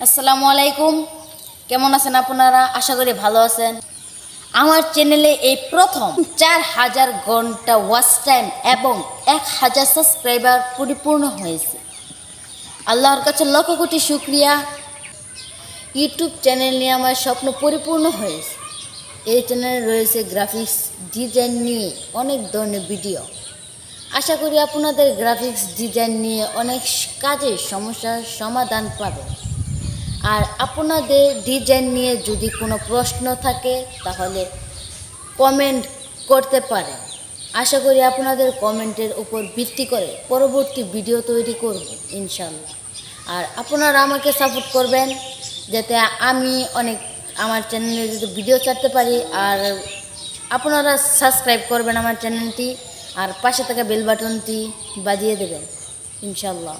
আসসালামু আলাইকুম, কেমন আছেন আপনারা? আশা করি ভালো আছেন। আমার চ্যানেলে এই প্রথম 4000 ঘন্টা ওয়াচ টাইম এবং 1000 সাবস্ক্রাইবার পরিপূর্ণ হয়েছে। আল্লাহর কাছে লক্ষ কোটি শুক্রিয়া। ইউটিউব চ্যানেল নিয়ে আমার স্বপ্ন পরিপূর্ণ হয়েছে। এই চ্যানেলে রয়েছে গ্রাফিক্স ডিজাইন নিয়ে অনেক ধরনের ভিডিও। আশা করি আপনাদের গ্রাফিক্স ডিজাইন নিয়ে অনেক কাজের সমস্যার সমাধান পাবেন। আর আপনাদের ডিজাইন নিয়ে যদি কোনো প্রশ্ন থাকে তাহলে কমেন্ট করতে পারেন। আশা করি আপনাদের কমেন্টের উপর ভিত্তি করে পরবর্তী ভিডিও তৈরি করব ইনশাল্লাহ। আর আপনারা আমাকে সাপোর্ট করবেন যাতে আমি আমার চ্যানেলে যদি ভিডিও ছাড়তে পারি। আর আপনারা সাবস্ক্রাইব করবেন আমার চ্যানেলটি, আর পাশে থাকা বেল বাটনটি বাজিয়ে দেবেন ইনশাল্লাহ।